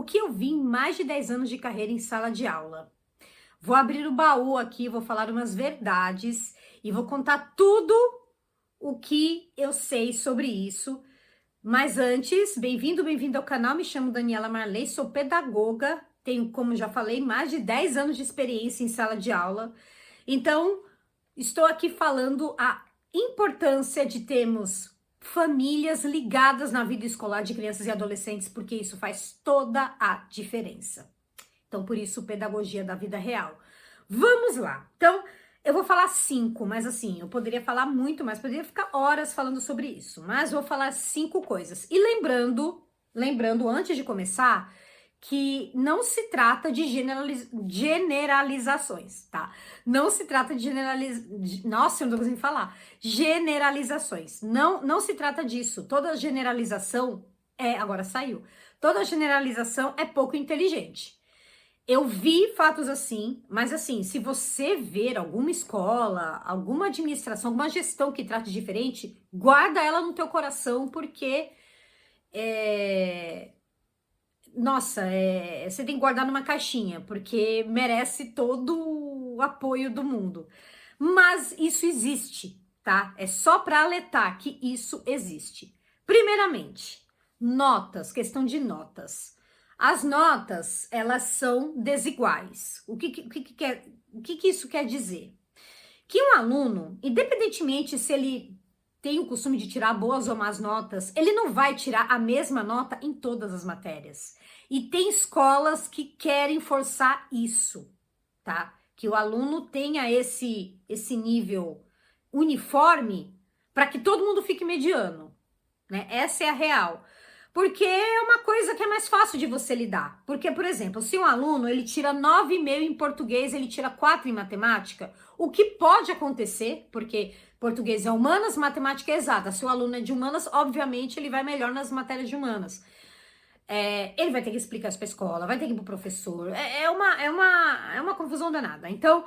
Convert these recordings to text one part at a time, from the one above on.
que eu vi em mais de 10 anos de carreira em sala de aula. Vou abrir o baú aqui, vou falar umas verdades e vou contar tudo o que eu sei sobre isso. Mas antes, bem-vindo ao canal, me chamo Daniela Marley, sou pedagoga, tenho, como já falei, mais de 10 anos de experiência em sala de aula. Então, estou aqui falando a importância de termos famílias ligadas na vida escolar de crianças e adolescentes, porque isso faz toda a diferença. Então, por isso, pedagogia da vida real. Vamos lá. Então, eu vou falar 5, mas assim, eu poderia falar muito mais, poderia ficar horas falando sobre isso, mas vou falar 5 coisas. E lembrando antes de começar, que não se trata de generalizações, tá? Não se trata de Nossa, eu não tô conseguindo falar. Generalizações. Não se trata disso. Toda generalização agora saiu. Toda generalização é pouco inteligente. Eu vi fatos assim, mas assim, se você ver alguma escola, alguma administração, alguma gestão que trate diferente, guarda ela no teu coração, porque você tem que guardar numa caixinha, porque merece todo o apoio do mundo. Mas isso existe, tá? É só para alertar que isso existe. Primeiramente, notas, questão de notas. As notas, elas são desiguais. O que isso quer dizer? Que um aluno, independentemente se ele tem o costume de tirar boas ou más notas, ele não vai tirar a mesma nota em todas as matérias. E tem escolas que querem forçar isso, tá? Que o aluno tenha esse nível uniforme para que todo mundo fique mediano, né? Essa é a real. Porque é uma coisa que é mais fácil de você lidar. Porque, por exemplo, se um aluno ele tira 9,5 em português, ele tira 4 em matemática, o que pode acontecer, porque português é humanas, matemática é exata. Se o aluno é de humanas, obviamente ele vai melhor nas matérias de humanas. Ele vai ter que explicar isso para a escola, vai ter que ir para o professor. É uma confusão danada. Então,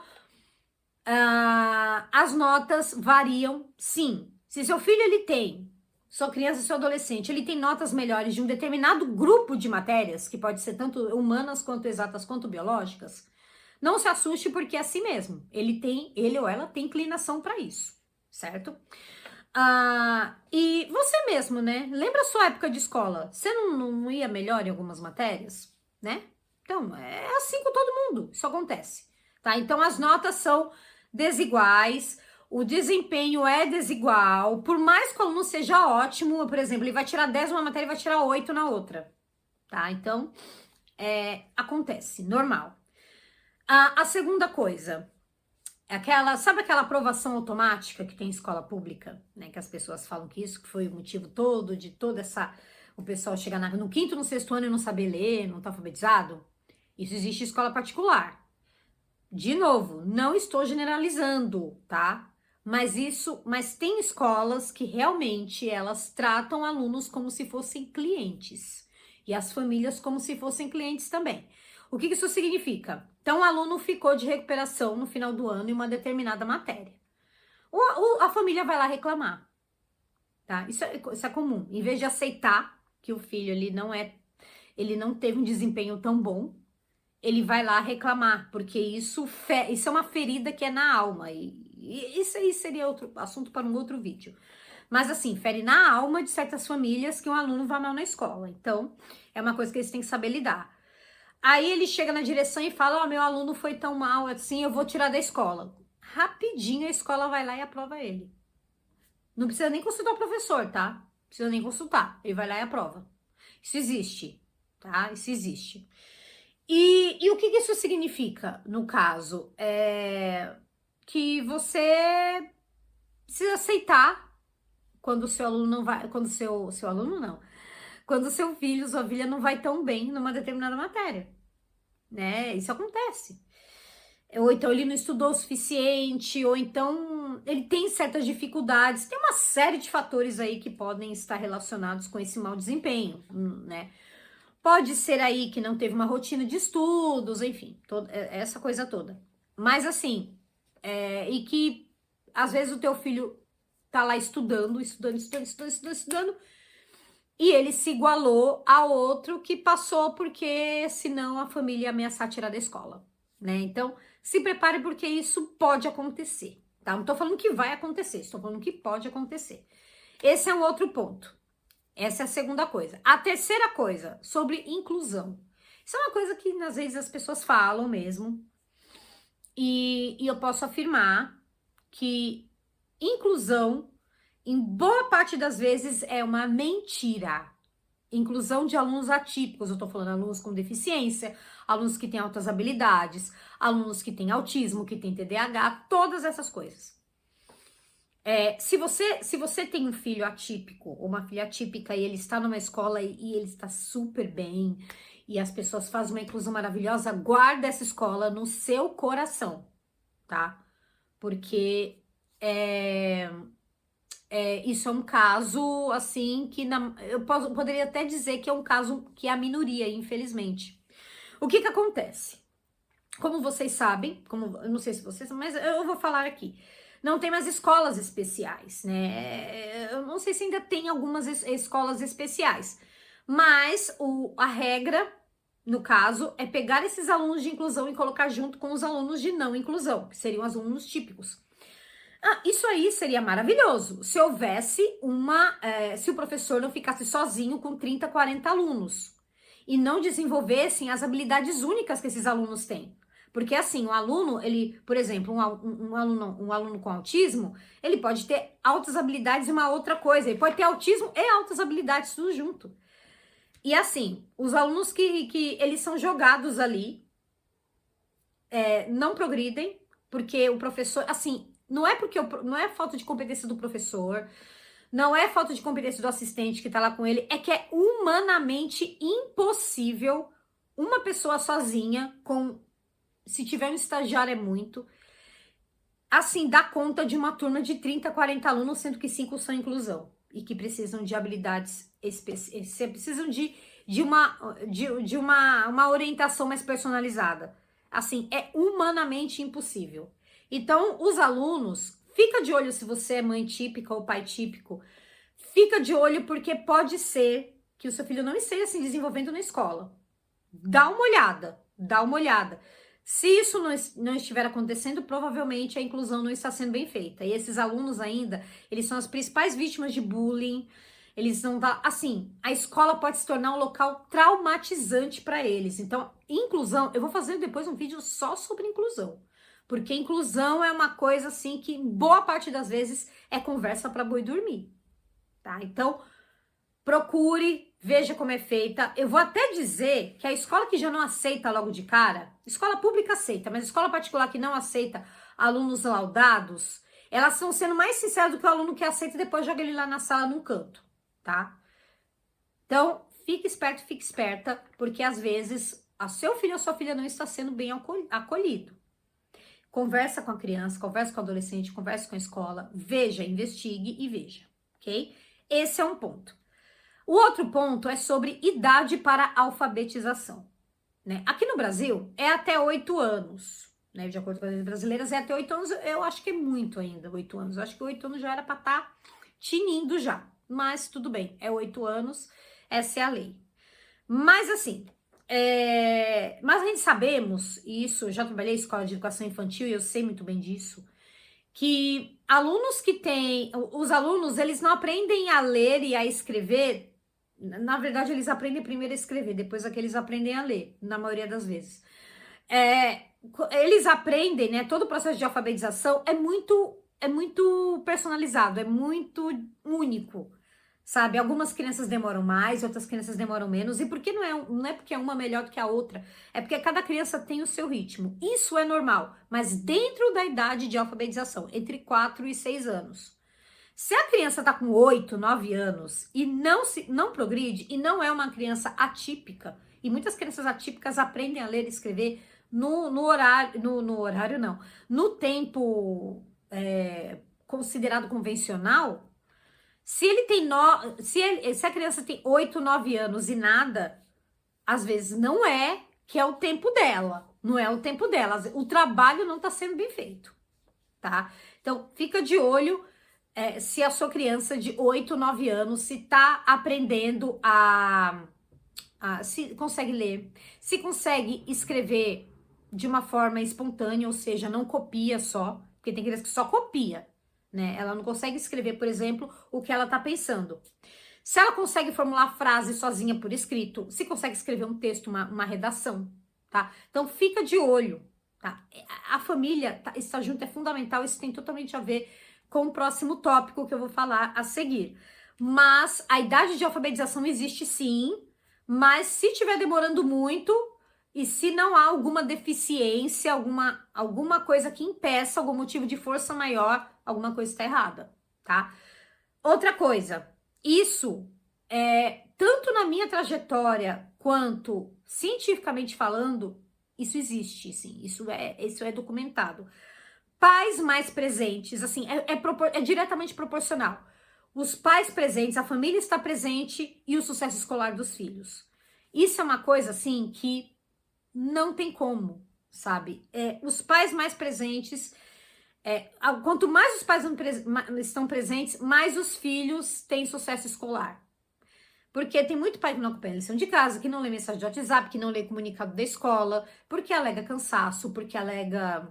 as notas variam, sim. Se seu filho ele tem, sua criança, seu adolescente, ele tem notas melhores de um determinado grupo de matérias, que pode ser tanto humanas quanto exatas quanto biológicas, não se assuste porque é assim mesmo. Ele ou ela tem inclinação para isso, certo? E você mesmo, né? Lembra a sua época de escola? Você não ia melhor em algumas matérias, né? Então, é assim com todo mundo, isso acontece, tá? Então, as notas são desiguais, o desempenho é desigual, por mais que o aluno seja ótimo, por exemplo, ele vai tirar 10 numa matéria e vai tirar 8 na outra, tá? Então, acontece, normal. A segunda coisa, sabe aquela aprovação automática que tem em escola pública, né? Que as pessoas falam que isso que foi o motivo todo de toda o pessoal chegar no quinto, no sexto ano e não saber ler, não tá alfabetizado? Isso existe em escola particular. De novo, não estou generalizando, tá? Mas tem escolas que realmente elas tratam alunos como se fossem clientes e as famílias como se fossem clientes também. O que isso significa? Então, o aluno ficou de recuperação no final do ano em uma determinada matéria. A família vai lá reclamar, tá? Isso é comum. Em vez de aceitar que o filho ele não teve um desempenho tão bom, ele vai lá reclamar, porque isso é uma ferida que é na alma. E isso aí seria outro assunto para um outro vídeo. Mas assim, fere na alma de certas famílias que um aluno vai mal na escola. Então, é uma coisa que eles têm que saber lidar. Aí ele chega na direção e fala: meu aluno foi tão mal assim, eu vou tirar da escola. Rapidinho a escola vai lá e aprova ele. Não precisa nem consultar o professor, tá? Não precisa nem consultar. Ele vai lá e aprova. Isso existe, tá? Isso existe. E o que isso significa, no caso? Que você precisa aceitar quando o seu aluno não vai, quando seu aluno não, quando o seu filho, sua filha não vai tão bem numa determinada matéria, né? Isso acontece. Ou então ele não estudou o suficiente, ou então ele tem certas dificuldades. Tem uma série de fatores aí que podem estar relacionados com esse mau desempenho, né? Pode ser aí que não teve uma rotina de estudos, enfim, essa coisa toda. Mas e que às vezes o teu filho tá lá estudando, e ele se igualou a outro que passou porque senão a família ia ameaçar tirar da escola, né? Então, se prepare porque isso pode acontecer, tá? Não tô falando que vai acontecer, estou falando que pode acontecer. Esse é um outro ponto. Essa é a segunda coisa. A terceira coisa, sobre inclusão. Isso é uma coisa que às vezes as pessoas falam mesmo, e eu posso afirmar que inclusão, em boa parte das vezes, é uma mentira. Inclusão de alunos atípicos, eu tô falando alunos com deficiência, alunos que têm altas habilidades, alunos que têm autismo, que têm TDAH, todas essas coisas. Se você tem um filho atípico ou uma filha atípica e ele está numa escola e ele está super bem e as pessoas fazem uma inclusão maravilhosa, guarda essa escola no seu coração, tá? Porque isso é um caso, assim, que poderia até dizer que é um caso que é a minoria, infelizmente. O que que acontece? Como vocês sabem, eu não sei se vocês, mas eu vou falar aqui. Não tem mais escolas especiais, né? Eu não sei se ainda tem algumas escolas especiais, mas a regra, no caso, é pegar esses alunos de inclusão e colocar junto com os alunos de não inclusão, que seriam os alunos típicos. Isso aí seria maravilhoso se houvesse se o professor não ficasse sozinho com 30, 40 alunos e não desenvolvessem as habilidades únicas que esses alunos têm. Porque assim, o aluno, ele, por exemplo, um aluno com autismo, ele pode ter altas habilidades e uma outra coisa. Ele pode ter autismo e altas habilidades tudo junto. E assim, os alunos que eles são jogados ali, não progridem, porque o professor, assim, não é falta de competência do professor, não é falta de competência do assistente que tá lá com ele, é que é humanamente impossível uma pessoa sozinha, se tiver um estagiário é muito, assim, dar conta de uma turma de 30, 40 alunos, sendo que 5 são inclusão e que precisam de habilidades específicas, precisam de uma orientação mais personalizada. Assim, é humanamente impossível. Então, os alunos, fica de olho se você é mãe típica ou pai típico, fica de olho porque pode ser que o seu filho não esteja se desenvolvendo na escola. Dá uma olhada, dá uma olhada. Se isso não estiver acontecendo, provavelmente a inclusão não está sendo bem feita. E esses alunos ainda, eles são as principais vítimas de bullying. Eles não dá, assim, a escola pode se tornar um local traumatizante para eles. Então, inclusão, eu vou fazer depois um vídeo só sobre inclusão. Porque inclusão é uma coisa assim que boa parte das vezes é conversa para boi dormir, tá? Então, procure, veja como é feita. Eu vou até dizer que a escola que já não aceita logo de cara, escola pública aceita, mas escola particular que não aceita alunos laudados, elas estão sendo mais sinceras do que o aluno que aceita e depois joga ele lá na sala num canto, tá? Então, fique esperto, fique esperta, porque às vezes a seu filho ou sua filha não está sendo bem acolhido. Conversa com a criança, conversa com o adolescente, conversa com a escola, veja, investigue e veja, ok? Esse é um ponto. O outro ponto é sobre idade para alfabetização, né? Aqui no Brasil é até 8 anos, né? De acordo com as leis brasileiras, é até 8 anos, eu acho que é muito ainda, 8 anos. Eu acho que 8 anos já era para estar tinindo já, mas tudo bem, é 8 anos, essa é a lei. Mas assim, mas a gente sabemos, e isso, eu já trabalhei em escola de educação infantil e eu sei muito bem disso, que os alunos, eles não aprendem a ler e a escrever, na verdade, eles aprendem primeiro a escrever, depois é que eles aprendem a ler, na maioria das vezes. Eles aprendem, né, todo o processo de alfabetização é muito personalizado, é muito único. Sabe, algumas crianças demoram mais, outras crianças demoram menos, e porque não é porque uma melhor do que a outra, é porque cada criança tem o seu ritmo. Isso é normal, mas dentro da idade de alfabetização, entre 4 e 6 anos. Se a criança tá com 8, 9 anos e não progride, e não é uma criança atípica, e muitas crianças atípicas aprendem a ler e escrever no horário não, no tempo considerado convencional. Se a criança tem 8, 9 anos e nada, às vezes não é que é o tempo dela. Não é o tempo dela. O trabalho não está sendo bem feito, tá? Então, fica de olho. se a sua criança de 8, 9 anos se tá aprendendo se consegue ler, se consegue escrever de uma forma espontânea, ou seja, não copia só, porque tem criança que só copia, né? Ela não consegue escrever, por exemplo, o que ela tá pensando. Se ela consegue formular frase sozinha por escrito, se consegue escrever um texto, uma redação, tá? Então fica de olho, tá? A família estar junto é fundamental, isso tem totalmente a ver com o próximo tópico que eu vou falar a seguir. Mas a idade de alfabetização existe sim, mas se estiver demorando muito e se não há alguma deficiência, alguma coisa que impeça, algum motivo de força maior, alguma coisa está errada, tá? Outra coisa, isso tanto na minha trajetória quanto cientificamente falando, isso existe, sim, isso é documentado. Pais mais presentes, assim, é diretamente proporcional. Os pais presentes, a família está presente e o sucesso escolar dos filhos. Isso é uma coisa, assim, que não tem como, sabe? Os pais mais presentes, quanto mais os pais estão presentes, mais os filhos têm sucesso escolar. Porque tem muito pai que não acompanha a lição de casa, que não lê mensagem de WhatsApp, que não lê comunicado da escola, porque alega cansaço, porque alega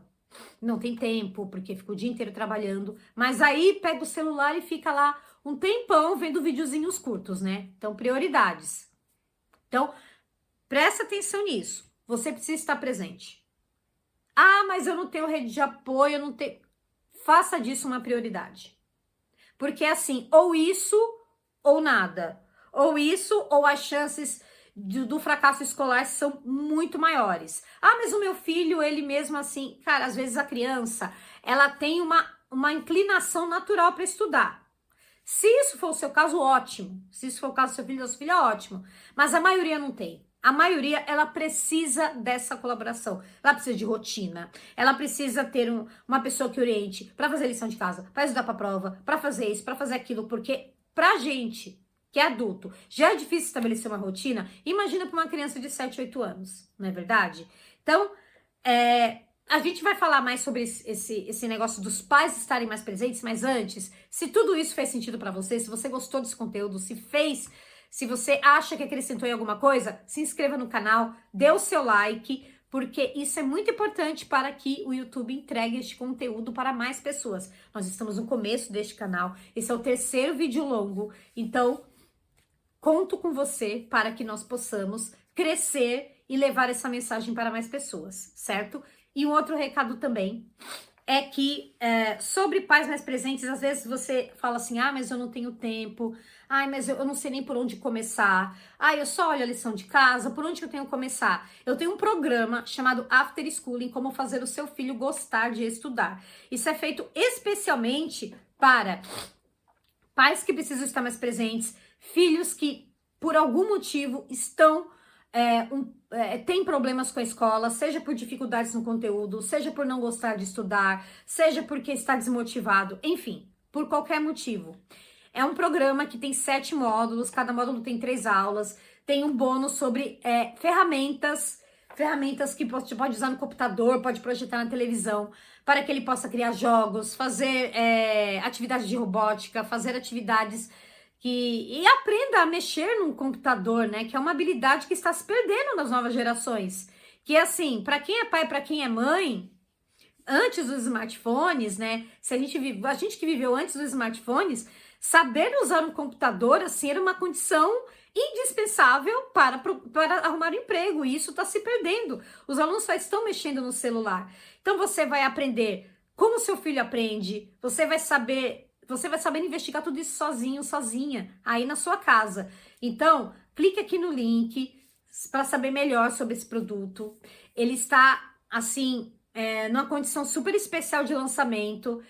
não tem tempo, porque fica o dia inteiro trabalhando. Mas aí pega o celular e fica lá um tempão vendo videozinhos curtos, né? Então, prioridades. Então, presta atenção nisso. Você precisa estar presente. Ah, mas eu não tenho rede de apoio, eu não tenho. Faça disso uma prioridade. Porque assim, ou isso ou nada. Ou isso, ou as chances do fracasso escolar são muito maiores. Ah, mas o meu filho, ele mesmo assim, cara, às vezes a criança, ela tem uma inclinação natural para estudar. Se isso for o seu caso, ótimo. Se isso for o caso do seu filho ou da sua filha, ótimo. Mas a maioria não tem. A maioria, ela precisa dessa colaboração. Ela precisa de rotina. Ela precisa ter uma pessoa que oriente para fazer lição de casa, para estudar para prova, para fazer isso, para fazer aquilo. Porque pra gente que é adulto, já é difícil estabelecer uma rotina, imagina para uma criança de 7, 8 anos, não é verdade? Então, a gente vai falar mais sobre esse negócio dos pais estarem mais presentes, mas antes, se tudo isso fez sentido para você, se você gostou desse conteúdo, se você acha que acrescentou em alguma coisa, se inscreva no canal, dê o seu like, porque isso é muito importante para que o YouTube entregue este conteúdo para mais pessoas. Nós estamos no começo deste canal, esse é o terceiro vídeo longo, então conto com você para que nós possamos crescer e levar essa mensagem para mais pessoas, certo? E um outro recado também é que sobre pais mais presentes, às vezes você fala assim, ah, mas eu não tenho tempo, ai, mas eu não sei nem por onde começar, ah, eu só olho a lição de casa, por onde que eu tenho que começar? Eu tenho um programa chamado After Schooling, como fazer o seu filho gostar de estudar. Isso é feito especialmente para pais que precisam estar mais presentes, filhos que, por algum motivo, têm problemas com a escola, seja por dificuldades no conteúdo, seja por não gostar de estudar, seja porque está desmotivado, enfim, por qualquer motivo. É um programa que tem 7 módulos, cada módulo tem 3 aulas, tem um bônus sobre ferramentas que você pode usar no computador, pode projetar na televisão, para que ele possa criar jogos, fazer atividades de robótica, fazer atividades e aprenda a mexer num computador, né? Que é uma habilidade que está se perdendo nas novas gerações. Que assim, para quem é pai, para quem é mãe, antes dos smartphones, né? Se a gente que viveu antes dos smartphones, saber usar um computador assim era uma condição indispensável para arrumar um emprego, e isso está se perdendo. Os alunos só estão mexendo no celular. Então você vai aprender como seu filho aprende, você vai saber investigar tudo isso sozinho, sozinha, aí na sua casa. Então, clique aqui no link para saber melhor sobre esse produto. Ele está, assim, numa condição super especial de lançamento.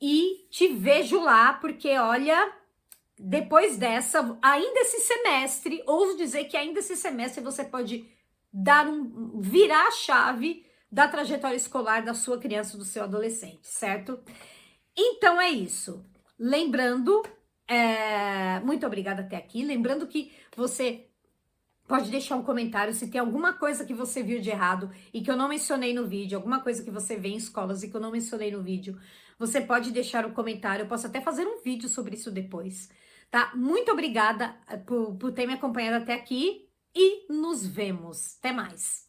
E te vejo lá, porque olha, depois dessa, ainda esse semestre, ouso dizer que ainda esse semestre você pode virar a chave da trajetória escolar da sua criança, do seu adolescente, certo? Então é isso. Lembrando, muito obrigada até aqui. Lembrando que você Pode deixar um comentário se tem alguma coisa que você viu de errado e que eu não mencionei no vídeo, alguma coisa que você vê em escolas e que eu não mencionei no vídeo. Você pode deixar um comentário, eu posso até fazer um vídeo sobre isso depois, tá? Muito obrigada por ter me acompanhado até aqui e nos vemos. Até mais!